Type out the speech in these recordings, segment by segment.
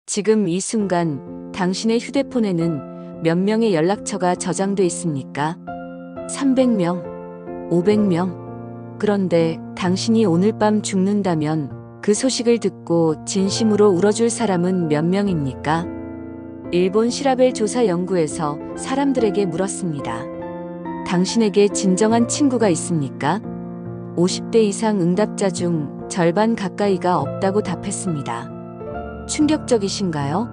지금 이 순간 당신의 휴대폰에는 몇 명의 연락처가 저장돼 있습니까? 300명? 500명? 그런데 당신이 오늘 밤 죽는다면 그 소식을 듣고 진심으로 울어줄 사람은 몇 명입니까? 일본 시라벨 조사 연구에서 사람들에게 물었습니다. 당신에게 진정한 친구가 있습니까? 50대 이상 응답자 중 절반 가까이가 없다고 답했습니다. 충격적이신가요?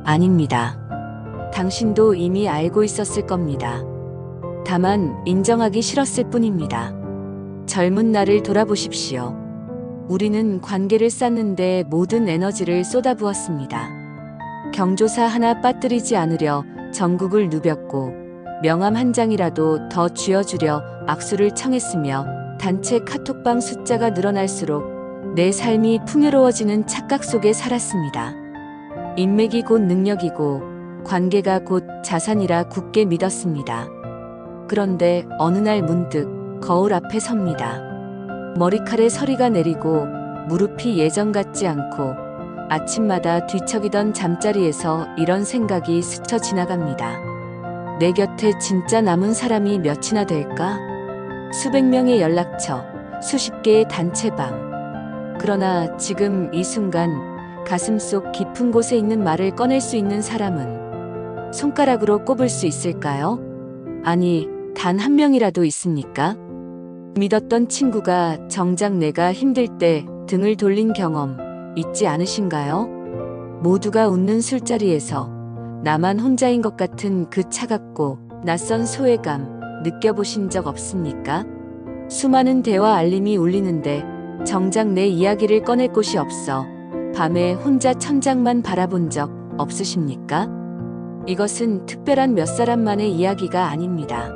아닙니다. 당신도 이미 알고 있었을 겁니다. 다만 인정하기 싫었을 뿐입니다. 젊은 나를 돌아보십시오. 우리는 관계를 쌓는데 모든 에너지를 쏟아부었습니다. 경조사 하나 빠뜨리지 않으려 전국을 누볐고 명함 한 장이라도 더 쥐어주려 악수를 청했으며 단체 카톡방 숫자가 늘어날수록 내 삶이 풍요로워지는 착각 속에 살았습니다. 인맥이 곧 능력이고 관계가 곧 자산이라 굳게 믿었습니다. 그런데 어느 날 문득 거울 앞에 섭니다. 머리칼에 서리가 내리고 무릎이 예전 같지 않고 아침마다 뒤척이던 잠자리에서 이런 생각이 스쳐 지나갑니다. 내 곁에 진짜 남은 사람이 몇이나 될까? 수백 명의 연락처, 수십 개의 단체방. 그러나 지금 이 순간 가슴속 깊은 곳에 있는 말을 꺼낼 수 있는 사람은 손가락으로 꼽을 수 있을까요? 아니, 단 한 명이라도 있습니까? 믿었던 친구가 정작 내가 힘들 때 등을 돌린 경험 있지 않으신가요? 모두가 웃는 술자리에서 나만 혼자인 것 같은 그 차갑고 낯선 소외감 느껴보신 적 없습니까? 수많은 대화 알림이 울리는데 정작 내 이야기를 꺼낼 곳이 없어 밤에 혼자 천장만 바라본 적 없으십니까? 이것은 특별한 몇 사람만의 이야기가 아닙니다.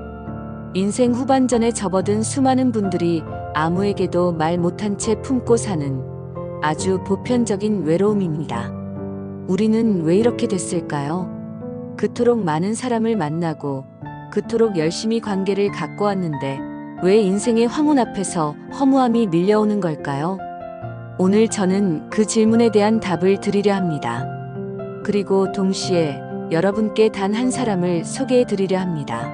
인생 후반전에 접어든 수많은 분들이 아무에게도 말 못한 채 품고 사는 아주 보편적인 외로움입니다. 우리는 왜 이렇게 됐을까요? 그토록 많은 사람을 만나고 그토록 열심히 관계를 갖고 왔는데 왜 인생의 황혼 앞에서 허무함이 밀려오는 걸까요? 오늘 저는 그 질문에 대한 답을 드리려 합니다. 그리고 동시에 여러분께 단 한 사람을 소개해 드리려 합니다.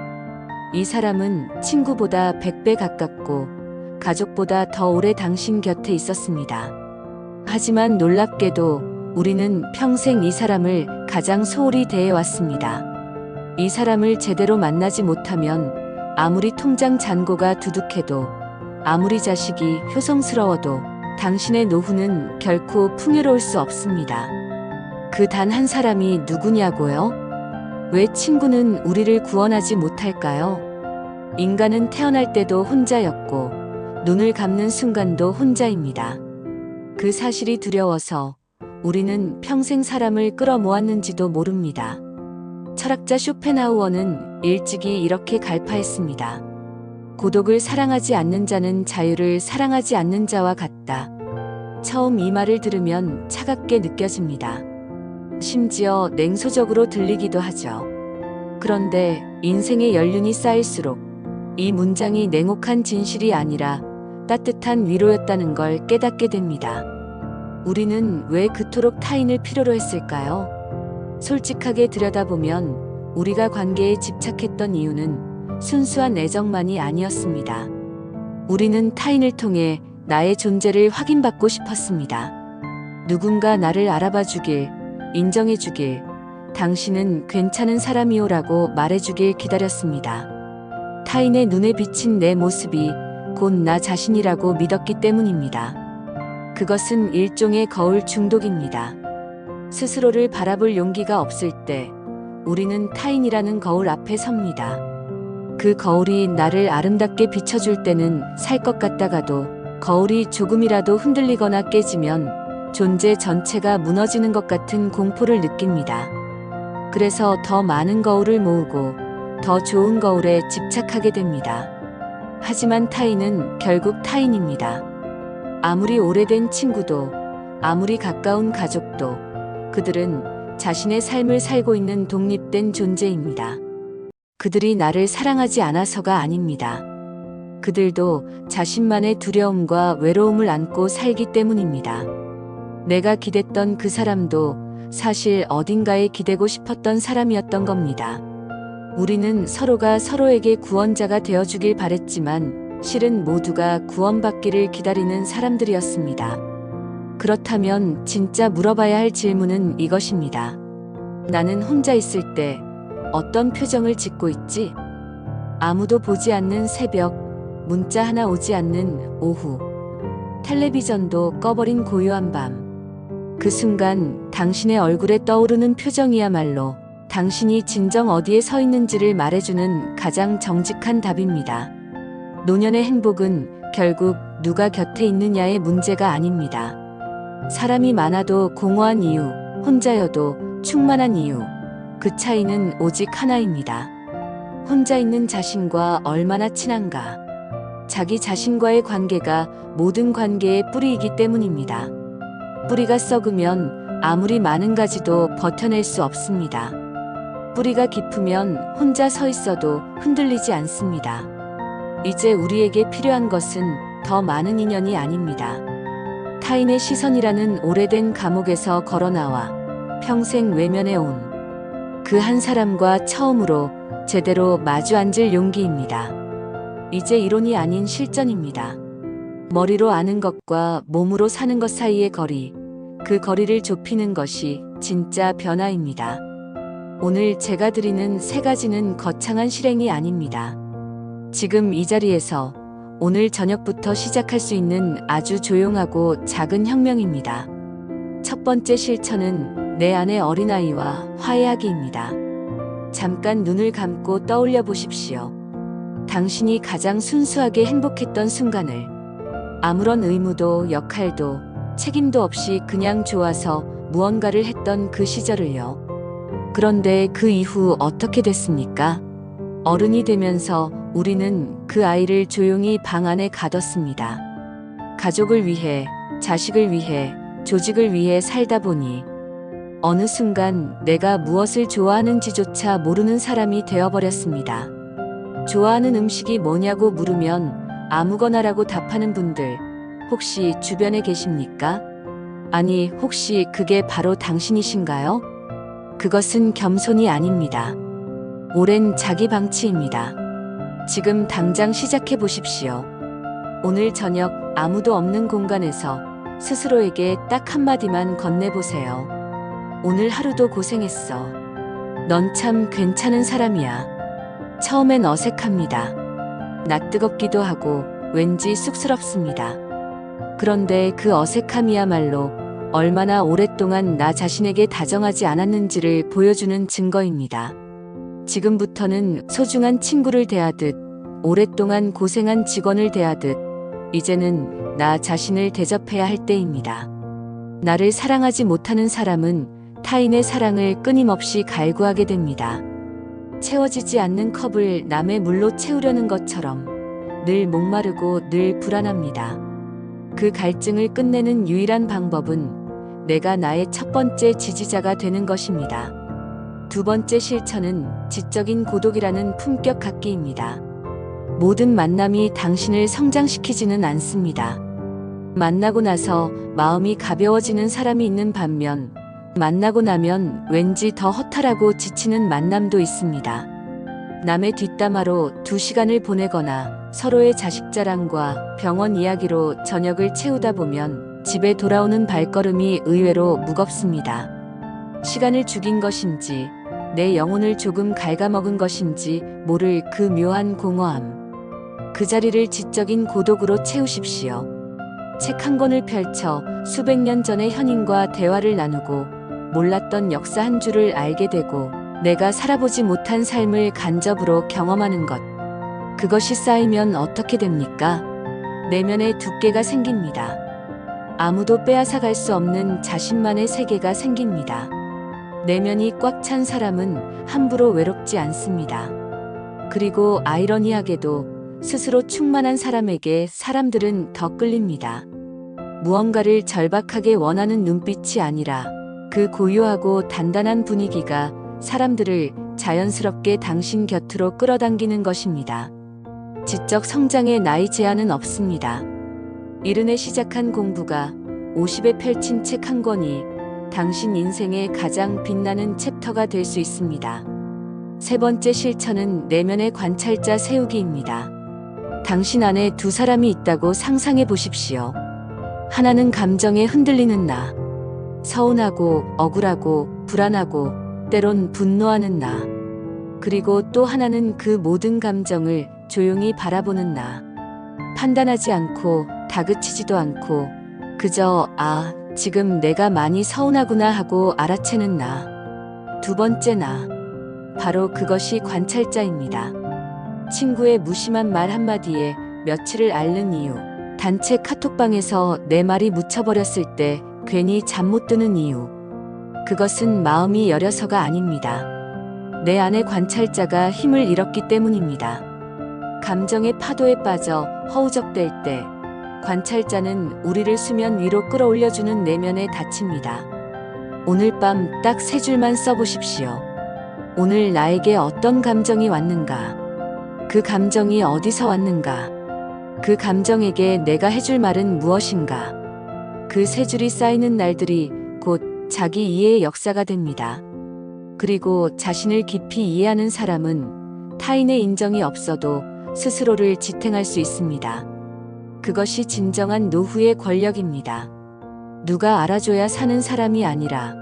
이 사람은 친구보다 100배 가깝고 가족보다 더 오래 당신 곁에 있었습니다. 하지만 놀랍게도 우리는 평생 이 사람을 가장 소홀히 대해왔습니다. 이 사람을 제대로 만나지 못하면 아무리 통장 잔고가 두둑해도 아무리 자식이 효성스러워도 당신의 노후는 결코 풍요로울 수 없습니다. 그 단 한 사람이 누구냐고요? 왜 친구는 우리를 구원하지 못할까요? 인간은 태어날 때도 혼자였고 눈을 감는 순간도 혼자입니다. 그 사실이 두려워서 우리는 평생 사람을 끌어모았는지도 모릅니다. 철학자 쇼펜하우어는 일찍이 이렇게 갈파했습니다. 고독을 사랑하지 않는 자는 자유를 사랑하지 않는 자와 같다. 처음 이 말을 들으면 차갑게 느껴집니다. 심지어 냉소적으로 들리기도 하죠. 그런데 인생의 연륜이 쌓일수록 이 문장이 냉혹한 진실이 아니라 따뜻한 위로였다는 걸 깨닫게 됩니다. 우리는 왜 그토록 타인을 필요로 했을까요? 솔직하게 들여다보면 우리가 관계에 집착했던 이유는 순수한 애정만이 아니었습니다. 우리는 타인을 통해 나의 존재를 확인받고 싶었습니다. 누군가 나를 알아봐 주길, 인정해 주길, 당신은 괜찮은 사람이오라고 말해 주길 기다렸습니다. 타인의 눈에 비친 내 모습이 곧 나 자신이라고 믿었기 때문입니다. 그것은 일종의 거울 중독입니다. 스스로를 바라볼 용기가 없을 때 우리는 타인이라는 거울 앞에 섭니다. 그 거울이 나를 아름답게 비춰줄 때는 살 것 같다가도 거울이 조금이라도 흔들리거나 깨지면 존재 전체가 무너지는 것 같은 공포를 느낍니다. 그래서 더 많은 거울을 모으고 더 좋은 거울에 집착하게 됩니다. 하지만 타인은 결국 타인입니다. 아무리 오래된 친구도, 아무리 가까운 가족도 그들은 자신의 삶을 살고 있는 독립된 존재입니다. 그들이 나를 사랑하지 않아서가 아닙니다. 그들도 자신만의 두려움과 외로움을 안고 살기 때문입니다. 내가 기댔던 그 사람도 사실 어딘가에 기대고 싶었던 사람이었던 겁니다. 우리는 서로가 서로에게 구원자가 되어주길 바랬지만 실은 모두가 구원받기를 기다리는 사람들이었습니다. 그렇다면 진짜 물어봐야 할 질문은 이것입니다. 나는 혼자 있을 때 어떤 표정을 짓고 있지? 아무도 보지 않는 새벽, 문자 하나 오지 않는 오후, 텔레비전도 꺼버린 고요한 밤. 그 순간 당신의 얼굴에 떠오르는 표정이야말로 당신이 진정 어디에 서 있는지를 말해주는 가장 정직한 답입니다. 노년의 행복은 결국 누가 곁에 있느냐의 문제가 아닙니다. 사람이 많아도 공허한 이유, 혼자여도 충만한 이유, 그 차이는 오직 하나입니다. 혼자 있는 자신과 얼마나 친한가. 자기 자신과의 관계가 모든 관계의 뿌리이기 때문입니다. 뿌리가 썩으면 아무리 많은 가지도 버텨낼 수 없습니다. 뿌리가 깊으면 혼자 서 있어도 흔들리지 않습니다. 이제 우리에게 필요한 것은 더 많은 인연이 아닙니다. 타인의 시선이라는 오래된 감옥에서 걸어나와 평생 외면해 온 그 한 사람과 처음으로 제대로 마주 앉을 용기입니다. 이제 이론이 아닌 실전입니다. 머리로 아는 것과 몸으로 사는 것 사이의 거리, 그 거리를 좁히는 것이 진짜 변화입니다. 오늘 제가 드리는 3가지는 거창한 실행이 아닙니다. 지금 이 자리에서 오늘 저녁부터 시작할 수 있는 아주 조용하고 작은 혁명입니다. 첫 번째 실천은 내 안의 어린아이와 화해하기입니다. 잠깐 눈을 감고 떠올려 보십시오. 당신이 가장 순수하게 행복했던 순간을 아무런 의무도 역할도 책임도 없이 그냥 좋아서 무언가를 했던 그 시절을요. 그런데 그 이후 어떻게 됐습니까? 어른이 되면서 우리는 그 아이를 조용히 방 안에 가뒀습니다. 가족을 위해, 자식을 위해, 조직을 위해 살다 보니 어느 순간 내가 무엇을 좋아하는지조차 모르는 사람이 되어버렸습니다. 좋아하는 음식이 뭐냐고 물으면 아무거나라고 답하는 분들 혹시 주변에 계십니까? 아니, 혹시 그게 바로 당신이신가요? 그것은 겸손이 아닙니다. 오랜 자기 방치입니다. 지금 당장 시작해 보십시오. 오늘 저녁 아무도 없는 공간에서 스스로에게 딱 한마디만 건네보세요. 오늘 하루도 고생했어. 넌 참 괜찮은 사람이야. 처음엔 어색합니다. 낯뜨겁기도 하고 왠지 쑥스럽습니다. 그런데 그 어색함이야말로 얼마나 오랫동안 나 자신에게 다정하지 않았는지를 보여주는 증거입니다. 지금부터는 소중한 친구를 대하듯, 오랫동안 고생한 직원을 대하듯, 이제는 나 자신을 대접해야 할 때입니다. 나를 사랑하지 못하는 사람은 타인의 사랑을 끊임없이 갈구하게 됩니다. 채워지지 않는 컵을 남의 물로 채우려는 것처럼 늘 목마르고 늘 불안합니다. 그 갈증을 끝내는 유일한 방법은 내가 나의 첫 번째 지지자가 되는 것입니다. 두 번째 실천은 지적인 고독이라는 품격 갖기입니다. 모든 만남이 당신을 성장시키지는 않습니다. 만나고 나서 마음이 가벼워지는 사람이 있는 반면 만나고 나면 왠지 더 허탈하고 지치는 만남도 있습니다. 남의 뒷담화로 2시간을 보내거나 서로의 자식 자랑과 병원 이야기로 저녁을 채우다 보면 집에 돌아오는 발걸음이 의외로 무겁습니다. 시간을 죽인 것인지 내 영혼을 조금 갉아먹은 것인지 모를 그 묘한 공허함. 그 자리를 지적인 고독으로 채우십시오. 책 한 권을 펼쳐 수백 년 전의 현인과 대화를 나누고 몰랐던 역사 한 줄을 알게 되고 내가 살아보지 못한 삶을 간접으로 경험하는 것. 그것이 쌓이면 어떻게 됩니까? 내면의 두께가 생깁니다. 아무도 빼앗아갈 수 없는 자신만의 세계가 생깁니다. 내면이 꽉 찬 사람은 함부로 외롭지 않습니다. 그리고 아이러니하게도 스스로 충만한 사람에게 사람들은 더 끌립니다. 무언가를 절박하게 원하는 눈빛이 아니라 그 고요하고 단단한 분위기가 사람들을 자연스럽게 당신 곁으로 끌어당기는 것입니다. 지적 성장의 나이 제한은 없습니다. 70에 시작한 공부가 50에 펼친 책 한 권이 당신 인생의 가장 빛나는 챕터가 될 수 있습니다. 세 번째 실천은 내면의 관찰자 세우기입니다. 당신 안에 두 사람이 있다고 상상해 보십시오. 하나는 감정에 흔들리는 나. 서운하고 억울하고 불안하고 때론 분노하는 나. 그리고 또 하나는 그 모든 감정을 조용히 바라보는 나. 판단하지 않고 다그치지도 않고 그저 지금 내가 많이 서운하구나 하고 알아채는 나. 두 번째 나. 바로 그것이 관찰자입니다. 친구의 무심한 말 한마디에 며칠을 앓는 이유. 단체 카톡방에서 내 말이 묻혀버렸을 때 괜히 잠 못 드는 이유. 그것은 마음이 여려서가 아닙니다. 내 안의 관찰자가 힘을 잃었기 때문입니다. 감정의 파도에 빠져 허우적댈 때 관찰자는 우리를 수면 위로 끌어올려주는 내면의 닻입니다. 오늘 밤 딱 세 줄만 써보십시오. 오늘 나에게 어떤 감정이 왔는가? 그 감정이 어디서 왔는가? 그 감정에게 내가 해줄 말은 무엇인가? 그 세 줄이 쌓이는 날들이 곧 자기 이해의 역사가 됩니다. 그리고 자신을 깊이 이해하는 사람은 타인의 인정이 없어도 스스로를 지탱할 수 있습니다. 그것이 진정한 노후의 권력입니다. 누가 알아줘야 사는 사람이 아니라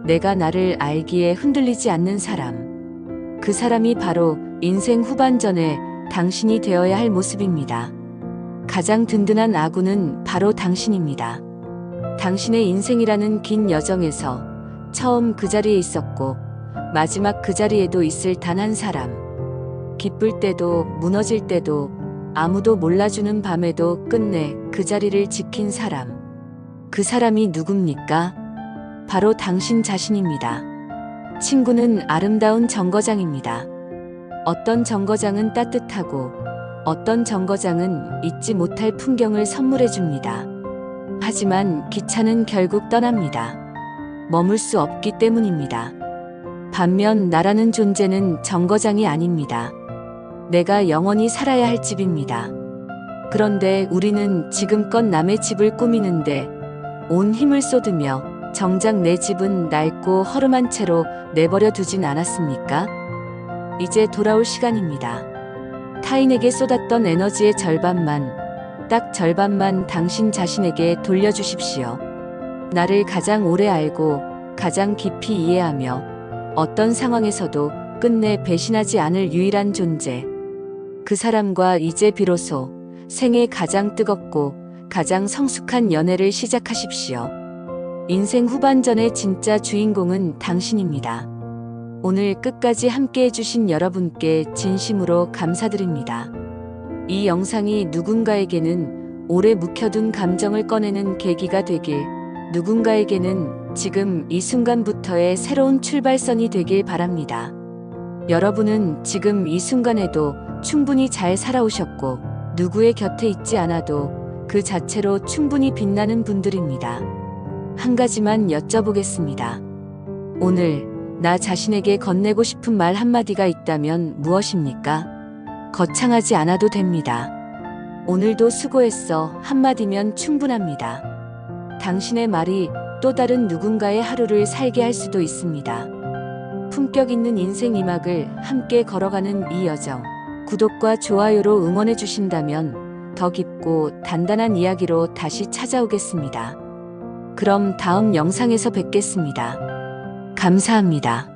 내가 나를 알기에 흔들리지 않는 사람. 그 사람이 바로 인생 후반전에 당신이 되어야 할 모습입니다. 가장 든든한 아군은 바로 당신입니다. 당신의 인생이라는 긴 여정에서 처음 그 자리에 있었고 마지막 그 자리에도 있을 단 한 사람. 기쁠 때도 무너질 때도 아무도 몰라주는 밤에도 끝내 그 자리를 지킨 사람. 그 사람이 누굽니까? 바로 당신 자신입니다. 친구는 아름다운 정거장입니다. 어떤 정거장은 따뜻하고 어떤 정거장은 잊지 못할 풍경을 선물해 줍니다. 하지만 기차는 결국 떠납니다. 머물 수 없기 때문입니다. 반면 나라는 존재는 정거장이 아닙니다. 내가 영원히 살아야 할 집입니다. 그런데 우리는 지금껏 남의 집을 꾸미는데 온 힘을 쏟으며 정작 내 집은 낡고 허름한 채로 내버려 두진 않았습니까? 이제 돌아올 시간입니다. 타인에게 쏟았던 에너지의 절반만, 딱 절반만 당신 자신에게 돌려주십시오. 나를 가장 오래 알고 가장 깊이 이해하며 어떤 상황에서도 끝내 배신하지 않을 유일한 존재. 그 사람과 이제 비로소 생애 가장 뜨겁고 가장 성숙한 연애를 시작하십시오. 인생 후반전의 진짜 주인공은 당신입니다. 오늘 끝까지 함께 해주신 여러분께 진심으로 감사드립니다. 이 영상이 누군가에게는 오래 묵혀둔 감정을 꺼내는 계기가 되길, 누군가에게는 지금 이 순간부터의 새로운 출발선이 되길 바랍니다. 여러분은 지금 이 순간에도 충분히 잘 살아오셨고 누구의 곁에 있지 않아도 그 자체로 충분히 빛나는 분들입니다. 한 가지만 여쭤보겠습니다. 오늘 나 자신에게 건네고 싶은 말 한마디가 있다면 무엇입니까? 거창하지 않아도 됩니다. 오늘도 수고했어 한마디면 충분합니다. 당신의 말이 또 다른 누군가의 하루를 살게 할 수도 있습니다. 품격 있는 인생 이막을 함께 걸어가는 이 여정. 구독과 좋아요로 응원해 주신다면 더 깊고 단단한 이야기로 다시 찾아오겠습니다. 그럼 다음 영상에서 뵙겠습니다. 감사합니다.